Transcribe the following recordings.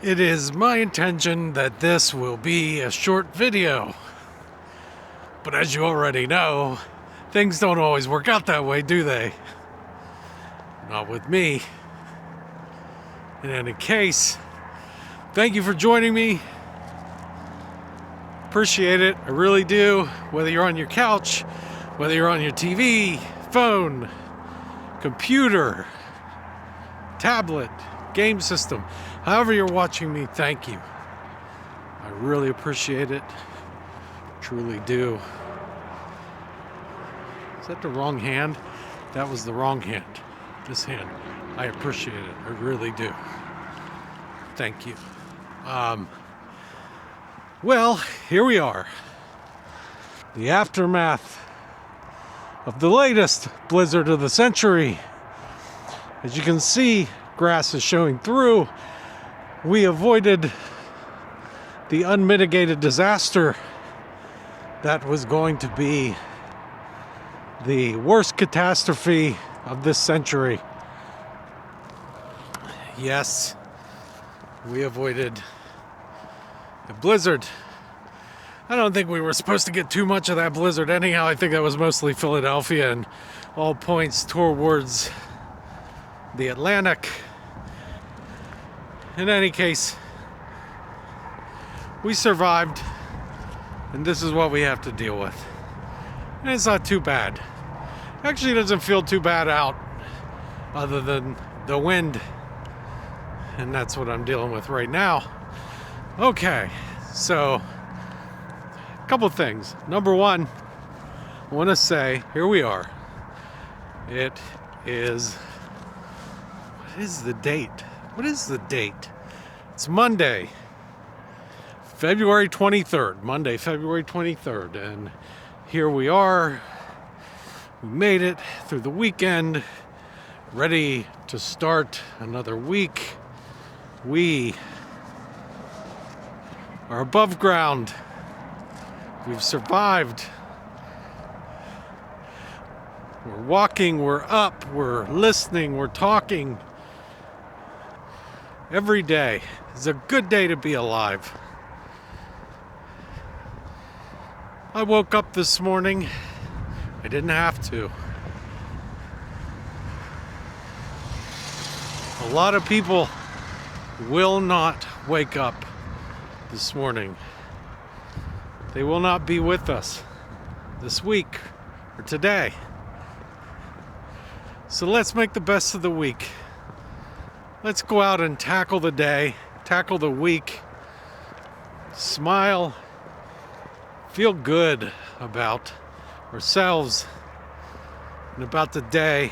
It is my intention that this will be a short video. But as you already know, things don't always work out that way, do they? Not with me. In any case, thank you for joining me. Appreciate it, I really do. Whether you're on your couch, whether you're on your TV, phone, computer, tablet, game system, however you're watching me, thank you. I really appreciate it. Truly do. Is that the wrong hand? That was the wrong hand. This hand. I appreciate it. I really do. Thank you. Well, here we are. The aftermath of the latest blizzard of the century. As you can see, grass is showing through. We avoided the unmitigated disaster that was going to be the worst catastrophe of this century. Yes, we avoided a blizzard. I don't think we were supposed to get too much of that blizzard anyhow. I think that was mostly Philadelphia and all points towards the Atlantic. In any case, we survived, and this is what we have to deal with. And it's not too bad. Actually, it doesn't feel too bad out, other than the wind. And that's what I'm dealing with right now. Okay, so a couple things. Number one, I want to say, here we are. It is, what is the date? What is the date? It's Monday, February 23rd. Monday, February 23rd. And here we are. We made it through the weekend, ready to start another week. We are above ground. We've survived. We're walking, we're up, we're listening, we're talking. Every day is a good day to be alive. I woke up this morning. I didn't have to. A lot of people will not wake up this morning. They will not be with us this week or today. So let's make the best of the week. Let's go out and tackle the day, tackle the week, smile, feel good about ourselves and about the day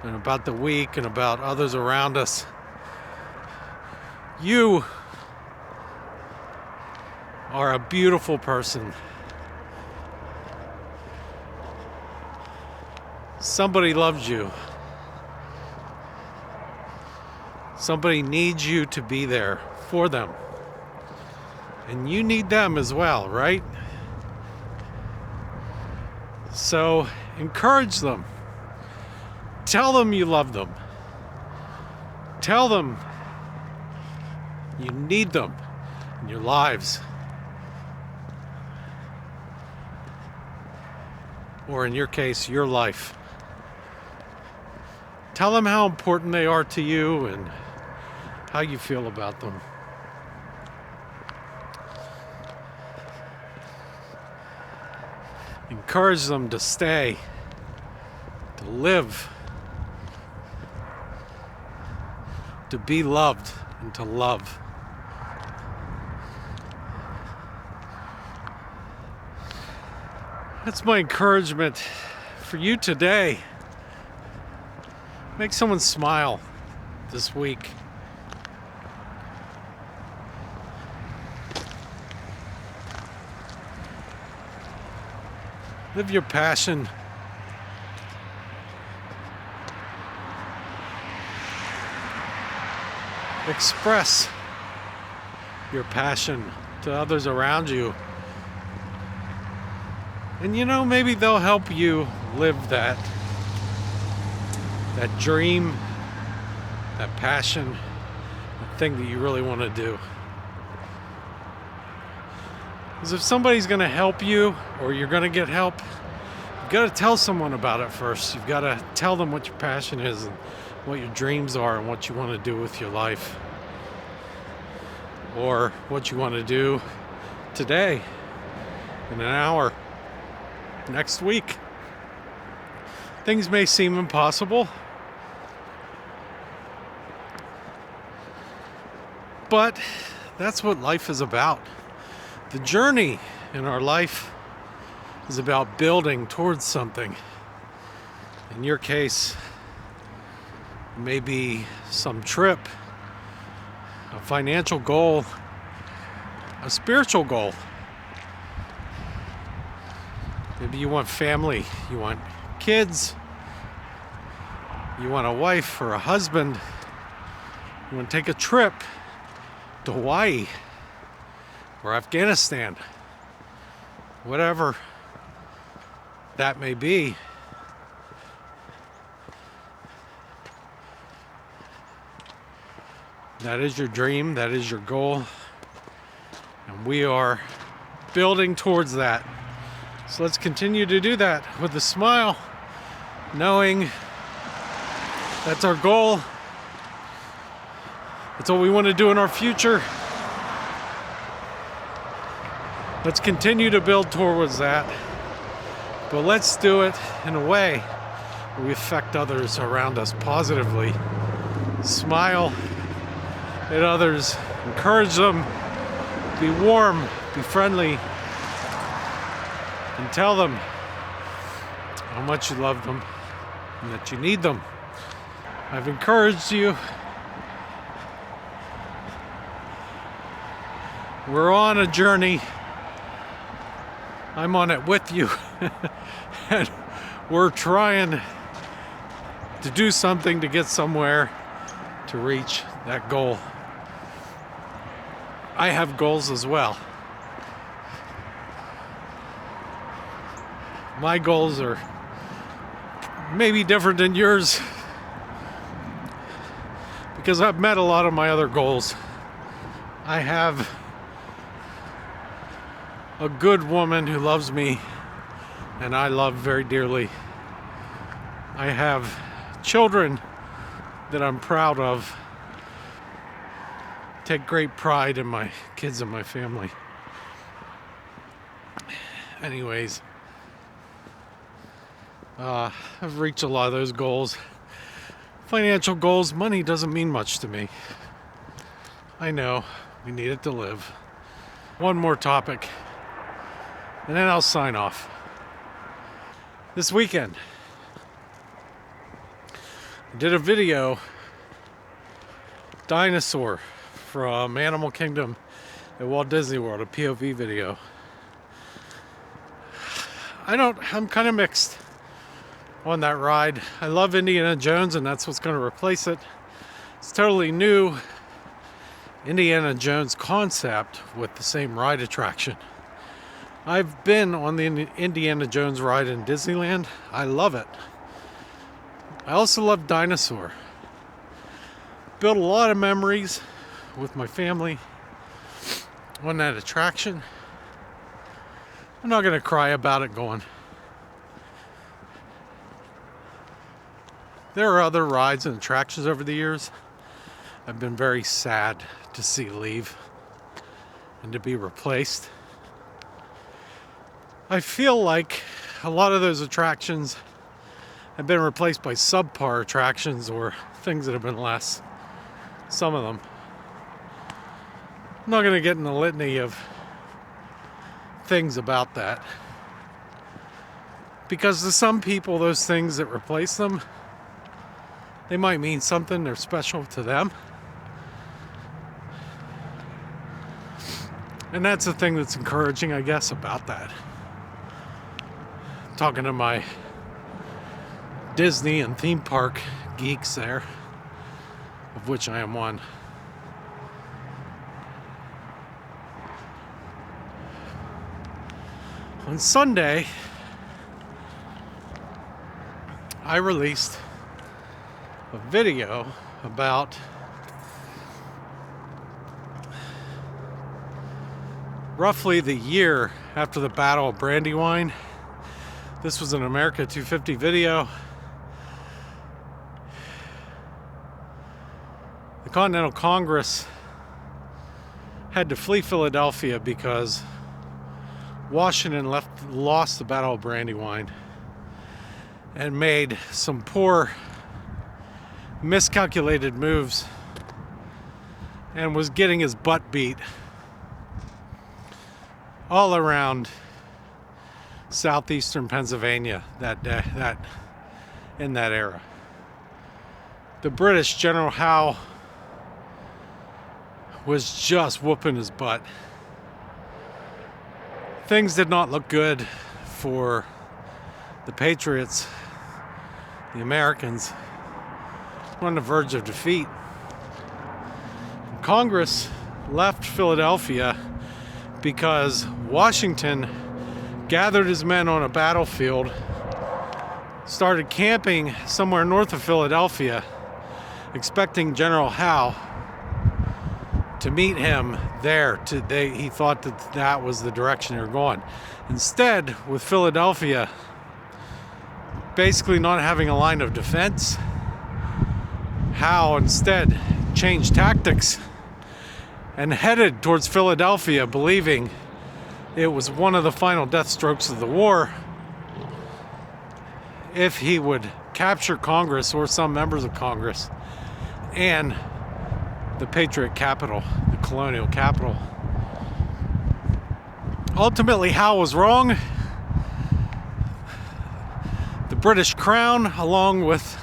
and about the week and about others around us. You are a beautiful person. Somebody loves you. Somebody needs you to be there for them. And you need them as well, right? So encourage them. Tell them you love them. Tell them you need them in your lives. Or in your case, your life. Tell them how important they are to you and how you feel about them. Encourage them to stay, to live, to be loved, and to love. That's my encouragement for you today. Make someone smile this week. Live your passion. Express your passion to others around you. And you know, maybe they'll help you live that dream, that passion, thing that you really want to do. Because if somebody's going to help you or you're going to get help, you've got to tell someone about it first. You've got to tell them what your passion is and what your dreams are and what you want to do with your life. Or what you want to do today, in an hour, next week. Things may seem impossible, but that's what life is about. The journey in our life is about building towards something. In your case, maybe some trip, a financial goal, a spiritual goal. Maybe you want family, you want kids, you want a wife or a husband, you want to take a trip to Hawaii or Afghanistan, whatever that may be. That is your dream, that is your goal, and we are building towards that. So let's continue to do that with a smile, knowing that's our goal. It's what we want to do in our future. Let's continue to build towards that, but let's do it in a way where we affect others around us positively. Smile at others, encourage them, be warm, be friendly, and tell them how much you love them and that you need them. I've encouraged you. We're on a journey. I'm on it with you. And we're trying to do something to get somewhere to reach that goal. I have goals as well. My goals are maybe different than yours because I've met a lot of my other goals. I have a good woman who loves me and I love very dearly. I have children that I'm proud of. Take great pride in my kids and my family. Anyways, I've reached a lot of those goals. Financial goals, money doesn't mean much to me. I know, we need it to live. One more topic, and then I'll sign off. This weekend, I did a video, Dinosaur from Animal Kingdom at Walt Disney World, a POV video. I'm kind of mixed on that ride. I love Indiana Jones and that's what's going to replace it. It's totally new Indiana Jones concept with the same ride attraction. I've been on the Indiana Jones ride in Disneyland. I love it. I also love Dinosaur. Built a lot of memories with my family on that attraction. I'm not going to cry about it going. There are other rides and attractions over the years I've been very sad to see leave and to be replaced. I feel like a lot of those attractions have been replaced by subpar attractions or things that have been less. Some of them. I'm not going to get in the litany of things about that. Because to some people, those things that replace them, they might mean something, they're special to them. And that's the thing that's encouraging, I guess, about that. Talking to my Disney and theme park geeks there, of which I am one. On Sunday, I released a video about roughly the year after the Battle of Brandywine. This was an America 250 video. The Continental Congress had to flee Philadelphia because Washington lost the Battle of Brandywine and made some poor, miscalculated moves and was getting his butt beat all around southeastern Pennsylvania in that era. The British General Howe was just whooping his butt. Things did not look good for the Patriots, the Americans, on the verge of defeat. Congress left Philadelphia because Washington gathered his men on a battlefield, started camping somewhere north of Philadelphia, expecting General Howe to meet him there. He thought that was the direction they were going. Instead, with Philadelphia basically not having a line of defense, Howe instead changed tactics and headed towards Philadelphia, believing it was one of the final death strokes of the war if he would capture Congress or some members of Congress and the Patriot capital, the colonial capital. Ultimately, Howe was wrong. The British Crown, along with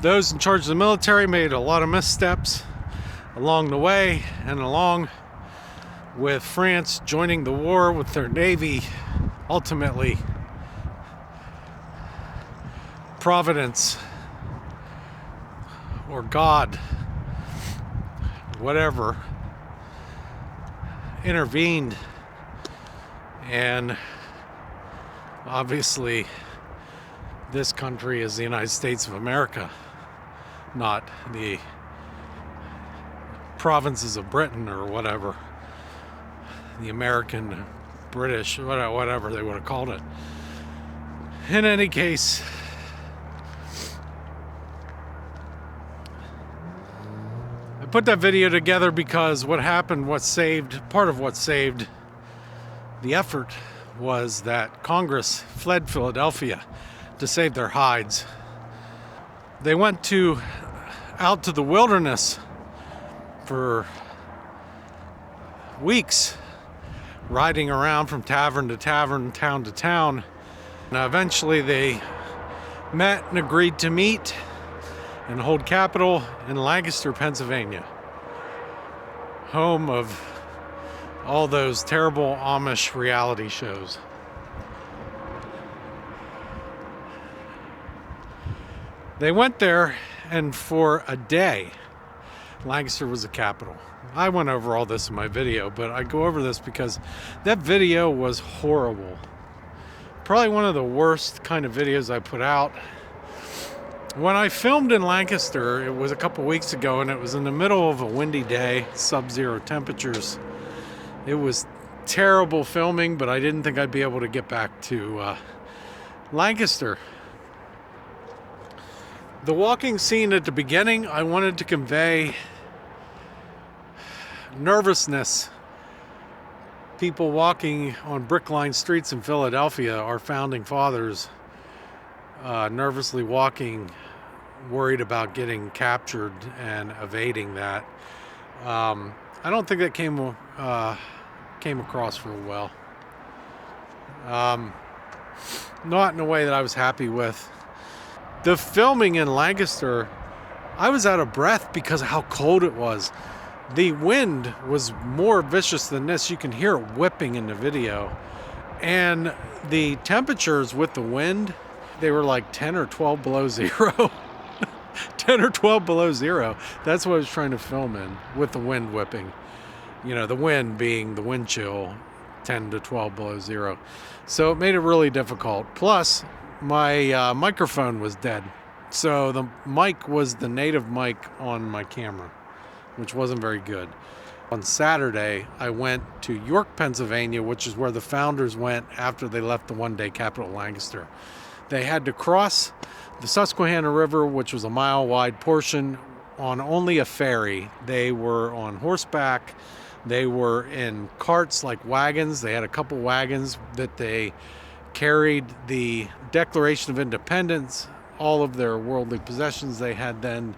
those in charge of the military, made a lot of missteps along the way, and along with France joining the war with their navy, ultimately Providence or God, whatever, intervened, and obviously this country is the United States of America, not the provinces of Britain or whatever, the American, British, whatever they would have called it. In any case, I put that video together because part of what saved the effort was that Congress fled Philadelphia to save their hides. They went out to the wilderness for weeks, riding around from tavern to tavern, town to town. Now eventually they met and agreed to meet and hold capital in Lancaster, Pennsylvania, home of all those terrible Amish reality shows. They went there, and for a day, Lancaster was the capital. I went over all this in my video, but I go over this because that video was horrible. Probably one of the worst kind of videos I put out. When I filmed in Lancaster, it was a couple weeks ago, and it was in the middle of a windy day, sub-zero temperatures. It was terrible filming, but I didn't think I'd be able to get back to Lancaster. The walking scene at the beginning, I wanted to convey nervousness. People walking on brick-lined streets in Philadelphia, our founding fathers, nervously walking, worried about getting captured and evading that. I don't think that came across real well. Not in a way that I was happy with. The filming in Lancaster, I was out of breath because of how cold it was. The wind was more vicious than this. You can hear it whipping in the video. And the temperatures with the wind, they were like 10 or 12 below zero. 10 or 12 below zero. That's what I was trying to film in, with the wind whipping. You know, the wind being the wind chill, 10 to 12 below zero. So it made it really difficult. Plus, my microphone was dead. So the mic was the native mic on my camera, which wasn't very good. On Saturday, I went to York, Pennsylvania, which is where the founders went after they left the one-day capital, Lancaster. They had to cross the Susquehanna River, which was a mile-wide portion, on only a ferry. They were on horseback. They were in carts like wagons. They had a couple wagons that they carried the Declaration of Independence, all of their worldly possessions they had then,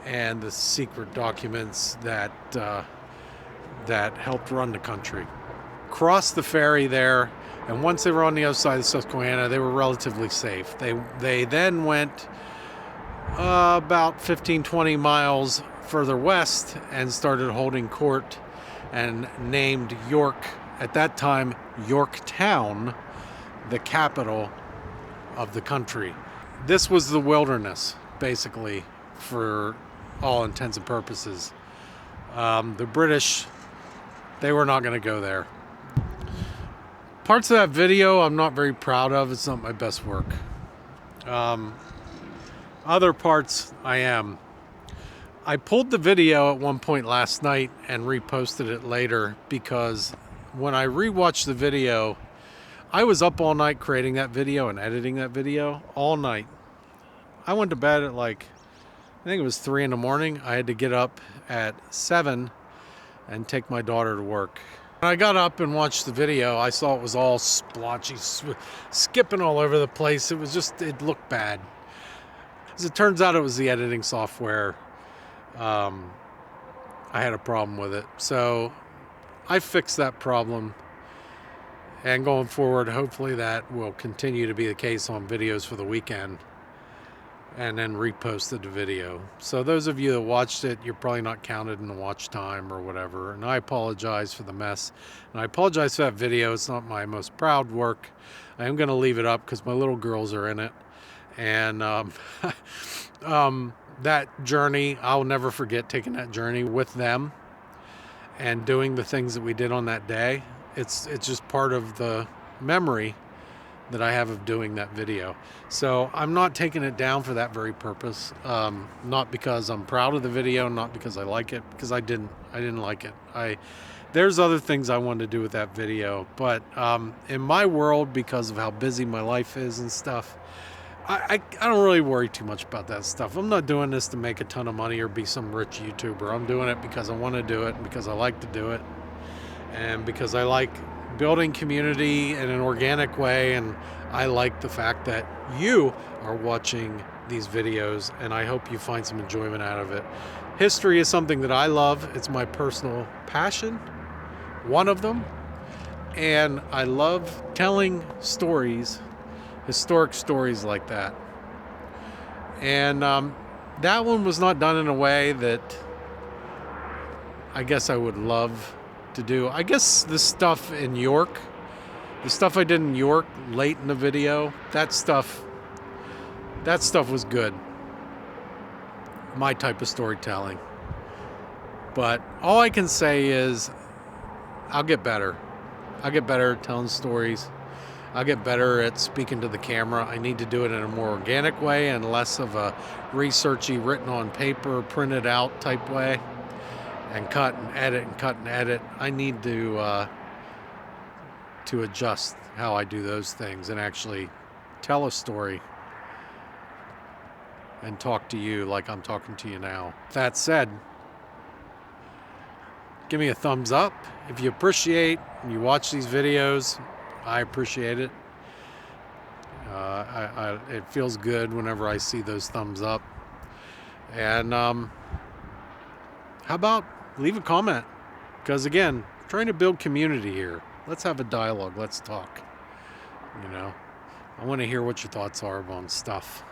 and the secret documents that helped run the country. Crossed the ferry there, and once they were on the other side of the Susquehanna, they were relatively safe. They then went about 15-20 miles further west and started holding court and named York, at that time Yorktown, the capital of the country. This was the wilderness, basically, for all intents and purposes. The British, they were not going to go there. Parts of that video I'm not very proud of. It's not my best work. Other parts I am. I pulled the video at one point last night and reposted it later because when I rewatched the video, I was up all night creating that video and editing that video all night. I went to bed at I think it was 3 in the morning. I had to get up at 7 and take my daughter to work. When I got up and watched the video, I saw it was all splotchy, skipping all over the place. It looked bad. As it turns out, it was the editing software. I had a problem with it. So I fixed that problem. And going forward, hopefully that will continue to be the case on videos for the weekend. And then reposted the video. So those of you that watched it, you're probably not counted in the watch time or whatever. And I apologize for the mess. And I apologize for that video. It's not my most proud work. I am going to leave it up because my little girls are in it. And that journey, I'll never forget taking that journey with them and doing the things that we did on that day. It's just part of the memory that I have of doing that video. So I'm not taking it down for that very purpose. Not because I'm proud of the video, not because I like it, because I didn't like it. There's other things I wanted to do with that video, but in my world, because of how busy my life is and stuff, I don't really worry too much about that stuff. I'm not doing this to make a ton of money or be some rich YouTuber. I'm doing it because I want to do it, and because I like to do it, and because I like building community in an organic way, and I like the fact that you are watching these videos, and I hope you find some enjoyment out of it. History is something that I love. It's my personal passion, one of them, and I love telling stories, historic stories like that. And that one was not done in a way that I guess I would love to do. I guess the stuff in York, the stuff I did in York late in the video, that stuff was good. My type of storytelling. But all I can say is I'll get better. I'll get better at telling stories. I'll get better at speaking to the camera. I need to do it in a more organic way and less of a researchy, written on paper, printed out type way. And cut and edit and cut and edit. I need to adjust how I do those things and actually tell a story and talk to you like I'm talking to you now. That said, give me a thumbs up if you appreciate and you watch these videos. I appreciate it. It feels good whenever I see those thumbs up. And how about leave a comment? Because again, I'm trying to build community here. Let's have a dialogue. Let's talk. You know, I want to hear what your thoughts are on stuff.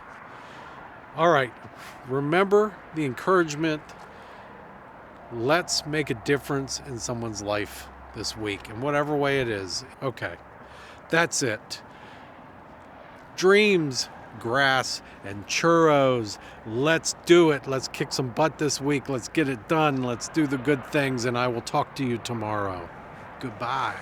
All right. Remember the encouragement. Let's make a difference in someone's life this week in whatever way it is. Okay. That's it. Dreams, grass, and churros. Let's do it. Let's kick some butt this week. Let's get it done. Let's do the good things, and I will talk to you tomorrow. Goodbye.